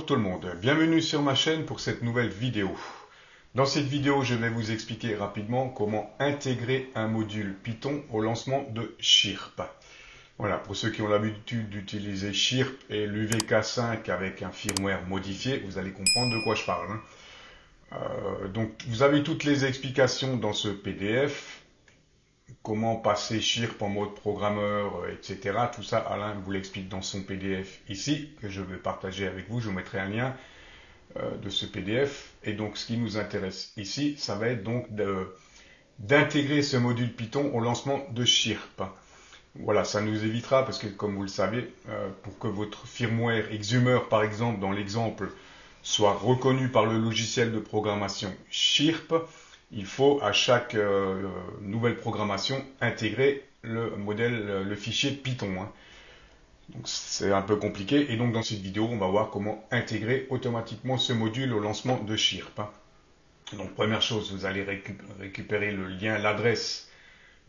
Bonjour tout le monde, bienvenue sur ma chaîne pour cette nouvelle vidéo. Dans cette vidéo, je vais vous expliquer rapidement comment intégrer un module Python au lancement de Chirp. Voilà, pour ceux qui ont l'habitude d'utiliser Chirp et l'UVK5 avec un firmware modifié, vous allez comprendre de quoi je parle. Donc, vous avez toutes les explications dans ce PDF. Comment passer Chirp en mode programmeur, etc. Tout ça, Alain vous l'explique dans son PDF ici, que je vais partager avec vous. Je vous mettrai un lien de ce PDF. Et donc, ce qui nous intéresse ici, ça va être donc d'intégrer ce module Python au lancement de Chirp. Voilà, ça nous évitera, parce que comme vous le savez, pour que votre firmware Exumer, par exemple, dans l'exemple, soit reconnu par le logiciel de programmation Chirp, il faut à chaque nouvelle programmation intégrer le fichier Python. Donc c'est un peu compliqué et donc dans cette vidéo on va voir comment intégrer automatiquement ce module au lancement de Chirp. Donc première chose, vous allez récupérer le lien, l'adresse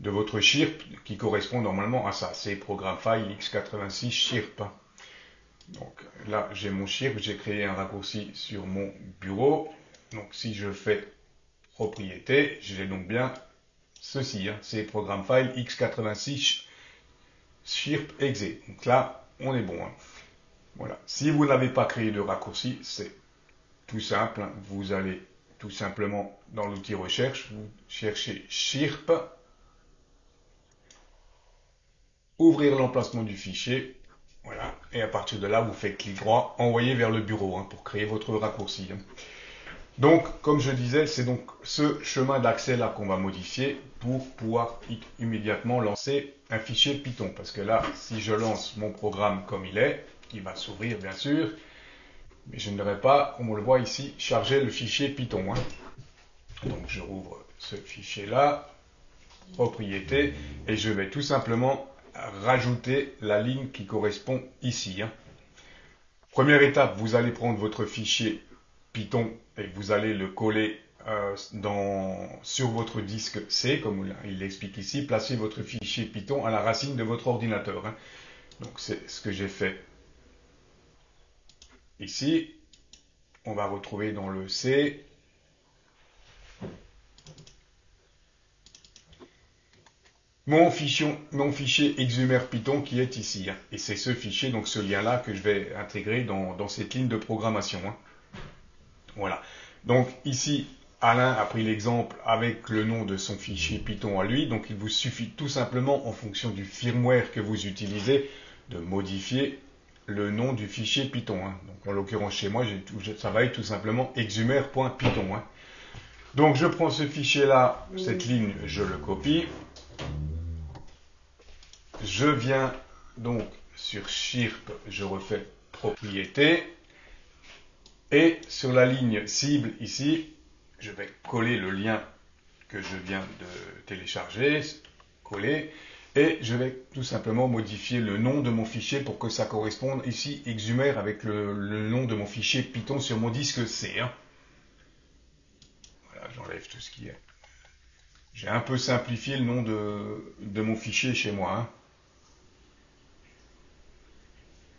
de votre Chirp qui correspond normalement à ça, c'est programme file x86 Chirp. Donc là j'ai mon Chirp, j'ai créé un raccourci sur mon bureau. Donc si je fais propriété, j'ai donc bien ceci, c'est programme file x86 Chirp exe. Donc là, on est bon. Voilà. Si vous n'avez pas créé de raccourci, c'est tout simple. Vous allez tout simplement dans l'outil recherche, vous cherchez Chirp, ouvrir l'emplacement du fichier, voilà, et à partir de là, vous faites clic droit, envoyer vers le bureau pour créer votre raccourci. Donc, comme je disais, c'est donc ce chemin d'accès là qu'on va modifier pour pouvoir immédiatement lancer un fichier Python. Parce que là, si je lance mon programme comme il est, il va s'ouvrir bien sûr, mais je n'aurai pas, comme on le voit ici, charger le fichier Python. Donc, je rouvre ce fichier là, propriété, et je vais tout simplement rajouter la ligne qui correspond ici. Première étape, vous allez prendre votre fichier Python et vous allez le coller sur votre disque C, comme il l'explique ici. Placez votre fichier Python à la racine de votre ordinateur. Donc c'est ce que j'ai fait ici. On va retrouver dans le C mon fichier Exumer Python qui est ici. Et c'est ce fichier, donc ce lien-là, que je vais intégrer dans cette ligne de programmation. Voilà. Donc ici, Alain a pris l'exemple avec le nom de son fichier Python à lui. Donc il vous suffit tout simplement, en fonction du firmware que vous utilisez, de modifier le nom du fichier Python. Donc en l'occurrence chez moi, ça va être tout simplement exumer.python. Donc je prends ce fichier-là, cette ligne, je le copie. Je viens donc sur Chirp, je refais propriété. Et sur la ligne cible ici, je vais coller le lien que je viens de télécharger, coller, et je vais tout simplement modifier le nom de mon fichier pour que ça corresponde ici, Exumer, avec le nom de mon fichier Python sur mon disque C. Voilà, j'enlève tout ce qui est. J'ai un peu simplifié le nom de mon fichier chez moi.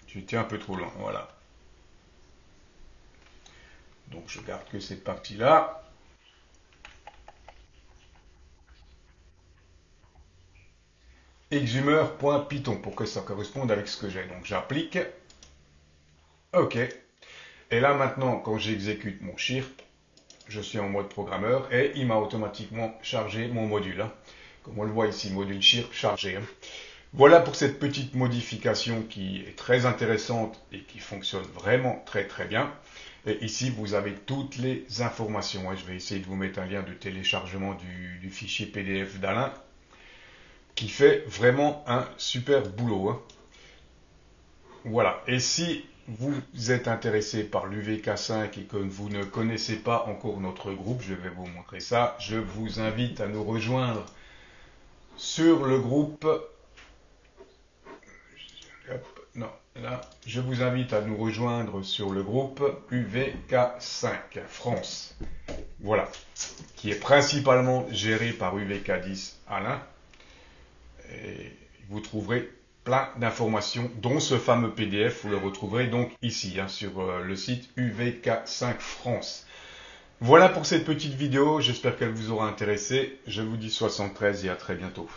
J'étais un peu trop lent, voilà. Donc je garde que cette partie-là. Exumer.python pour que ça corresponde avec ce que j'ai. Donc j'applique. OK. Et là maintenant, quand j'exécute mon Chirp, je suis en mode programmeur et il m'a automatiquement chargé mon module. Comme on le voit ici, module Chirp chargé. Voilà pour cette petite modification qui est très intéressante et qui fonctionne vraiment très très bien. Et ici, vous avez toutes les informations. Je vais essayer de vous mettre un lien de téléchargement du fichier PDF d'Alain qui fait vraiment un super boulot. Voilà. Et si vous êtes intéressé par l'UVK5 et que vous ne connaissez pas encore notre groupe, je vais vous montrer ça. Je vous invite à nous rejoindre sur le groupe. Non, là, je vous invite à nous rejoindre sur le groupe UVK5 France. Voilà, qui est principalement géré par UVK10 Alain. Et vous trouverez plein d'informations, dont ce fameux PDF. Vous le retrouverez donc ici, sur le site UVK5 France. Voilà pour cette petite vidéo, j'espère qu'elle vous aura intéressé. Je vous dis 73 et à très bientôt.